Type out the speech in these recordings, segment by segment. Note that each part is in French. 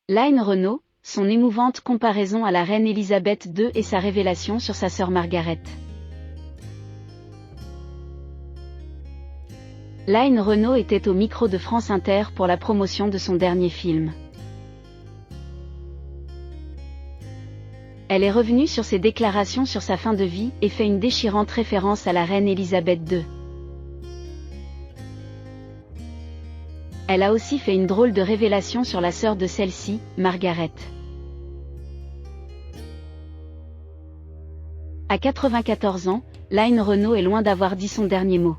Line Renaud, son émouvante comparaison à la reine Elisabeth II et sa révélation sur sa sœur Margaret. Line Renaud était au micro de France Inter pour la promotion de son dernier film. Elle est revenue sur ses déclarations sur sa fin de vie et fait une déchirante référence à la reine Elisabeth II. Elle a aussi fait une drôle de révélation sur la sœur de celle-ci, Margaret. À 94 ans, Line Renaud est loin d'avoir dit son dernier mot.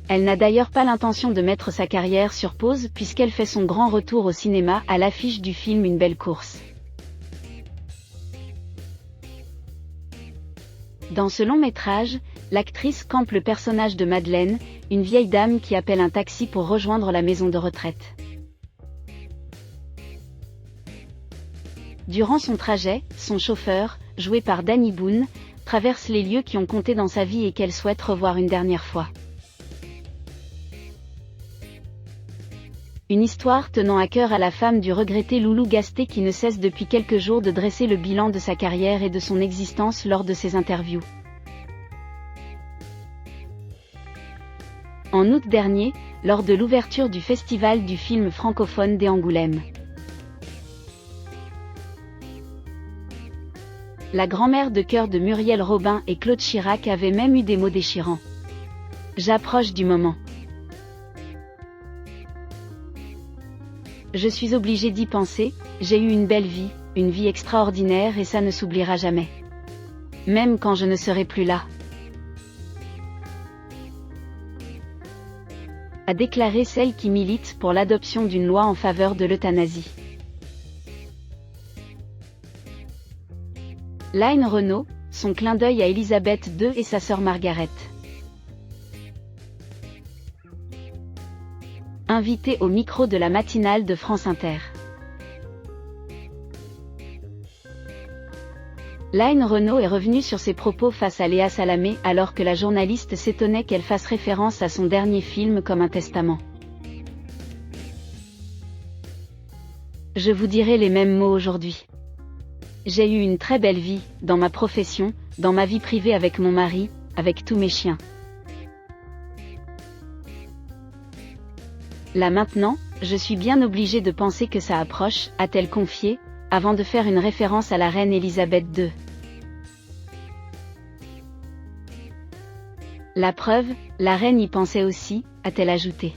Elle n'a d'ailleurs pas l'intention de mettre sa carrière sur pause puisqu'elle fait son grand retour au cinéma à l'affiche du film Une belle course. Dans ce long métrage, l'actrice campe le personnage de Madeleine, une vieille dame qui appelle un taxi pour rejoindre la maison de retraite. Durant son trajet, son chauffeur, joué par Danny Boone, traverse les lieux qui ont compté dans sa vie et qu'elle souhaite revoir une dernière fois. Une histoire tenant à cœur à la femme du regretté Loulou Gasté qui ne cesse depuis quelques jours de dresser le bilan de sa carrière et de son existence lors de ses interviews. En août dernier, lors de l'ouverture du festival du film francophone d'Angoulême. La grand-mère de cœur de Muriel Robin et Claude Chirac avait même eu des mots déchirants. J'approche du moment. Je suis obligée d'y penser, j'ai eu une belle vie, une vie extraordinaire et ça ne s'oubliera jamais. Même quand je ne serai plus là. A déclaré celle qui milite pour l'adoption d'une loi en faveur de l'euthanasie. Line Renaud, son clin d'œil à Elisabeth II et sa sœur Margaret. Invité au micro de la matinale de France Inter. Line Renaud est revenue sur ses propos face à Léa Salamé alors que la journaliste s'étonnait qu'elle fasse référence à son dernier film comme un testament. Je vous dirai les mêmes mots aujourd'hui. J'ai eu une très belle vie, dans ma profession, dans ma vie privée avec mon mari, avec tous mes chiens. Là maintenant, je suis bien obligée de penser que ça approche, a-t-elle confié, avant de faire une référence à la reine Elisabeth II. La preuve, la reine y pensait aussi, a-t-elle ajouté.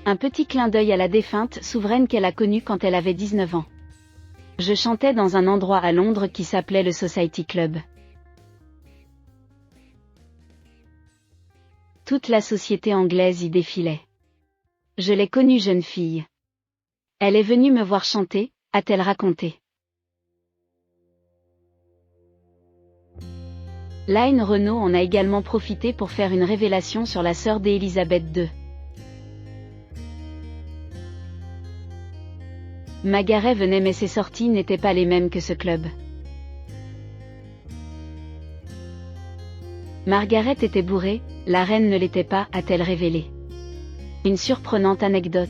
Un petit clin d'œil à la défunte souveraine qu'elle a connue quand elle avait 19 ans. Je chantais dans un endroit à Londres qui s'appelait le Society Club. Toute la société anglaise y défilait. Je l'ai connue jeune fille. Elle est venue me voir chanter, a-t-elle raconté. Line Renaud en a également profité pour faire une révélation sur la sœur d'Elisabeth II. Margaret venait mais ses sorties n'étaient pas les mêmes que ce club. Margaret était bourrée, la reine ne l'était pas, a-t-elle révélé. Une surprenante anecdote.